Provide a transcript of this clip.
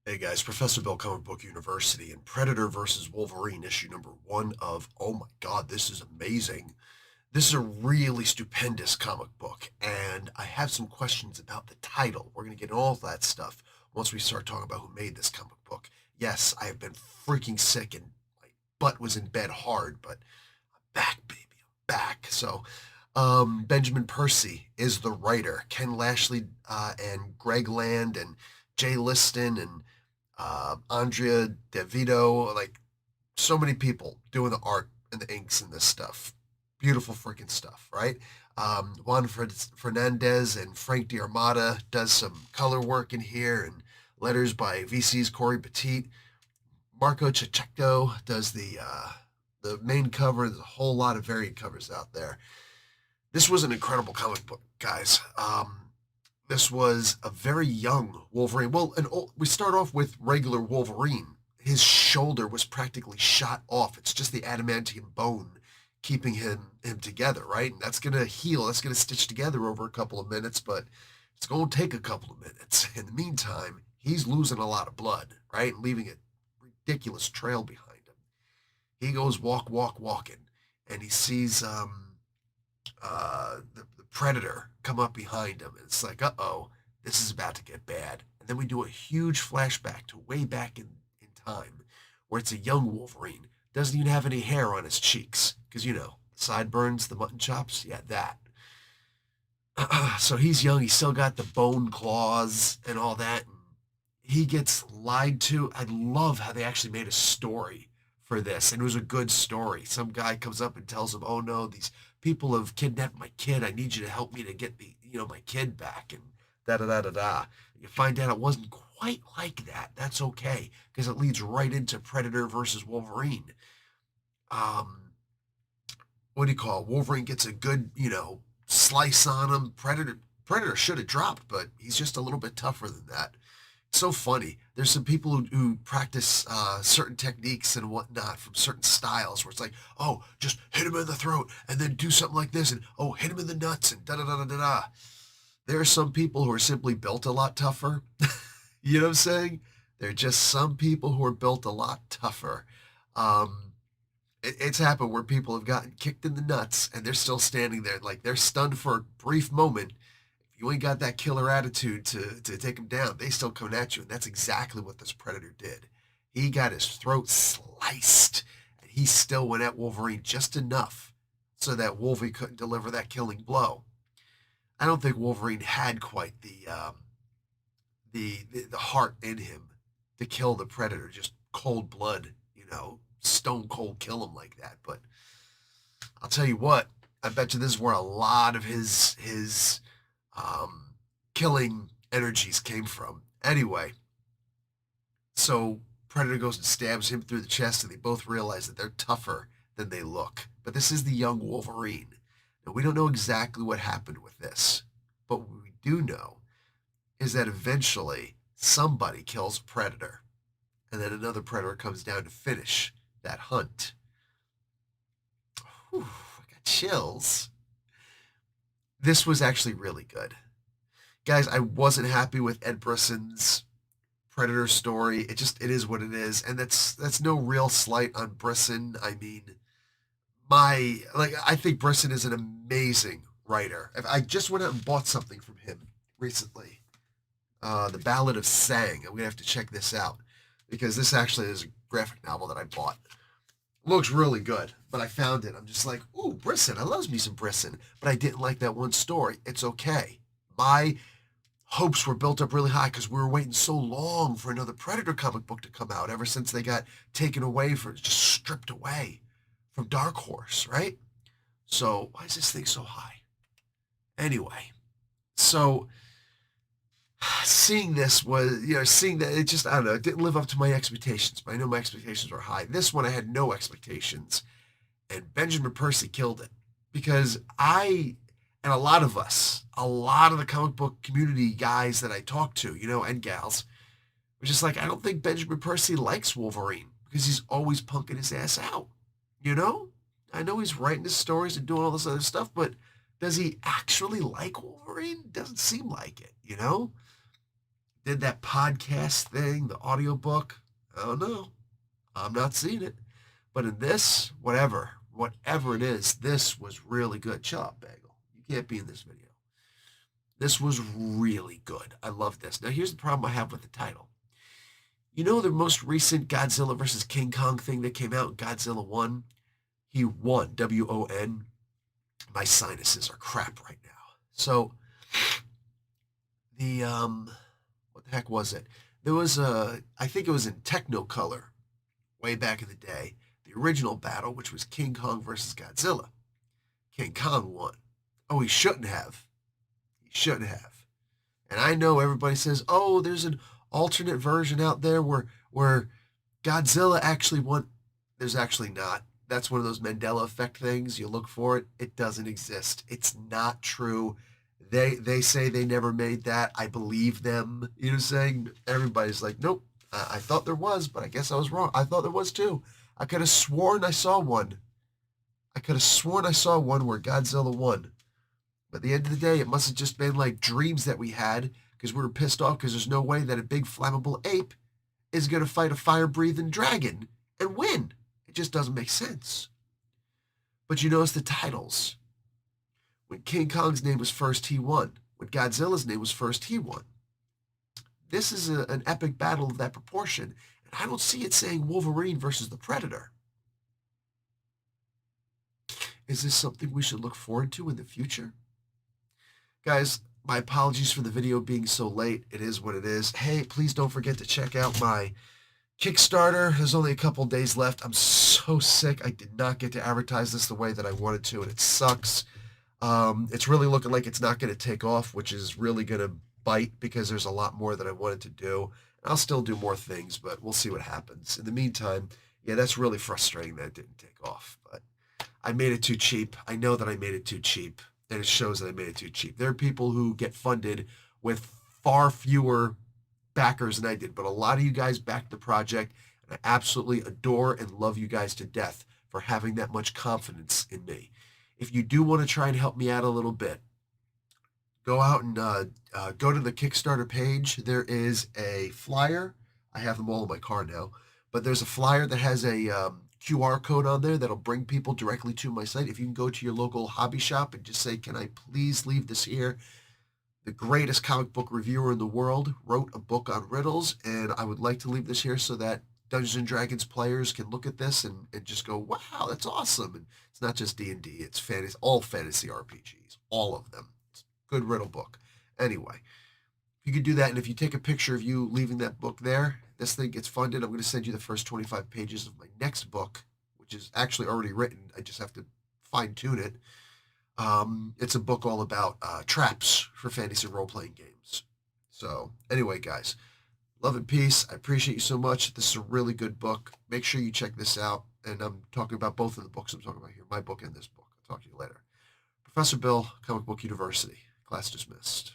Hey guys, Professor Bill, Comic Book University, and Predator versus Wolverine, issue number one of, oh my god, this is amazing. This is a really stupendous comic book, and I have some questions about the title. We're going to get into all of that stuff once we start talking about who made this comic book. Yes, I have been freaking sick and my butt was in bed hard, but I'm back, baby. I'm back. Benjamin Percy is the writer. Ken Lashley and Greg Land and Jay Liston and Andrea DeVito, like so many people doing the art and the inks and this stuff. Beautiful freaking stuff, right? Juan Fernandez and Frank D'Armata does some color work in here and letters by VC's Corey Petit. Marco Checheco does the main cover. There's a whole lot of variant covers out there. This was an incredible comic book, guys. This was a very young Wolverine. Well, we start off with regular Wolverine. His shoulder was practically shot off. It's just the adamantium bone keeping him together, right? And that's gonna heal. That's gonna stitch together over a couple of minutes, but it's gonna take a couple of minutes. In the meantime, he's losing a lot of blood, right? Leaving a ridiculous trail behind him. He goes walking, and he sees the predator come up behind him. And it's like, uh-oh, this is about to get bad. And then we do a huge flashback to way back in time where it's a young Wolverine. Doesn't even have any hair on his cheeks. Because, the sideburns, the mutton chops, yeah, that. So he's young. He's still got the bone claws and all that. And he gets lied to. I love how they actually made a story for this. And it was a good story. Some guy comes up and tells him, oh no, these people have kidnapped my kid. I need you to help me to get my kid back. And da da da da da. You find out it wasn't quite like that. That's okay. Because it leads right into Predator versus Wolverine. Um, what do you call it? Wolverine gets a good, slice on him. Predator should have dropped, but he's just a little bit tougher than that. It's so funny. There's some people who practice certain techniques and whatnot from certain styles where it's like, oh, just hit him in the throat and then do something like this and oh, hit him in the nuts and da da da da da da. There are some people who are simply built a lot tougher. You know what I'm saying? There are just some people who are built a lot tougher. Um, it's happened where people have gotten kicked in the nuts and they're still standing there like they're stunned for a brief moment. If you ain't got that killer attitude to take them down, they still coming at you. And that's exactly what this predator did. He got his throat sliced and he still went at Wolverine just enough so that Wolverine couldn't deliver that killing blow. I don't think Wolverine had quite the heart in him to kill the predator, just cold blood, stone cold kill him like that. But I'll tell you what, I bet you this is where a lot of his killing energies came from. Anyway, so Predator goes and stabs him through the chest, and they both realize that they're tougher than they look. But this is the young Wolverine. Now, we don't know exactly what happened with this, but what we do know is that eventually somebody kills Predator, and then another Predator comes down to finish that hunt. Whew, I got chills. This was actually really good. Guys, I wasn't happy with Ed Brisson's Predator story. It is what it is, and that's no real slight on Brisson. I mean, I think Brisson is an amazing writer. I just went out and bought something from him recently. The Ballad of Sang. I'm gonna have to check this out because this actually is a graphic novel that I bought. Looks really good, but I found it. I'm just like, ooh, Brisson. I love me some Brisson, but I didn't like that one story. It's okay. My hopes were built up really high because we were waiting so long for another Predator comic book to come out ever since they got taken away just stripped away from Dark Horse, right? So why is this thing so high? Anyway, so seeing this was, seeing that it just, I don't know, it didn't live up to my expectations, but I know my expectations were high. This one I had no expectations, and Benjamin Percy killed it because and a lot of us, a lot of the comic book community guys that I talk to, and gals, were just like, I don't think Benjamin Percy likes Wolverine because he's always punking his ass out, you know? I know he's writing his stories and doing all this other stuff, but does he actually like Wolverine? Doesn't seem like it, did that podcast thing, the audiobook. I don't know. I'm not seeing it. But in this, whatever it is, this was really good. Chill out, Bagel. You can't be in this video. This was really good. I love this. Now, here's the problem I have with the title. You know the most recent Godzilla versus King Kong thing that came out, Godzilla 1? He won, W-O-N. My sinuses are crap right now. So, what the heck was it? There was I think it was in Technicolor, way back in the day, the original battle, which was King Kong versus Godzilla. King Kong won. Oh, he shouldn't have. He shouldn't have. And I know everybody says, oh, there's an alternate version out there where Godzilla actually won. There's actually not. That's one of those Mandela effect things. You look for it. It doesn't exist. It's not true. They say they never made that. I believe them. You know what I'm saying? Everybody's like, nope. I thought there was, but I guess I was wrong. I thought there was too. I could have sworn I saw one. I could have sworn I saw one where Godzilla won. But at the end of the day, it must have just been like dreams that we had because we were pissed off because there's no way that a big flammable ape is going to fight a fire-breathing dragon and win. It just doesn't make sense. But you notice the titles. When King Kong's name was first, he won. When Godzilla's name was first, he won. This is an epic battle of that proportion, and I don't see it saying Wolverine versus the Predator. Is this something we should look forward to in the future? Guys, my apologies for the video being so late. It is what it is. Hey, please don't forget to check out my Kickstarter. There's only a couple days left. I'm so sick. I did not get to advertise this the way that I wanted to, and it sucks. It's really looking like it's not going to take off, which is really going to bite because there's a lot more that I wanted to do. I'll still do more things, but we'll see what happens. In the meantime, yeah, that's really frustrating that it didn't take off, but I made it too cheap. I know that I made it too cheap, and it shows that I made it too cheap. There are people who get funded with far fewer backers than I did, but a lot of you guys backed the project, and I absolutely adore and love you guys to death for having that much confidence in me. If you do want to try and help me out a little bit, go out and go to the Kickstarter page. There is a flyer. I have them all in my car now, but there's a flyer that has a QR code on there that'll bring people directly to my site. If you can go to your local hobby shop and just say, can I please leave this here? The greatest comic book reviewer in the world wrote a book on riddles, and I would like to leave this here so that Dungeons & Dragons players can look at this and just go, wow, that's awesome. And it's not just D&D, it's fantasy, all fantasy RPGs, all of them. It's a good riddle book. Anyway, if you could do that, and if you take a picture of you leaving that book there, this thing gets funded. I'm going to send you the first 25 pages of my next book, which is actually already written. I just have to fine-tune it. It's a book all about traps for fantasy role-playing games. So anyway, guys, love and peace. I appreciate you so much. This is a really good book. Make sure you check this out. And I'm talking about both of the books I'm talking about here, my book and this book. I'll talk to you later. Professor Bill, Comic Book University. Class dismissed.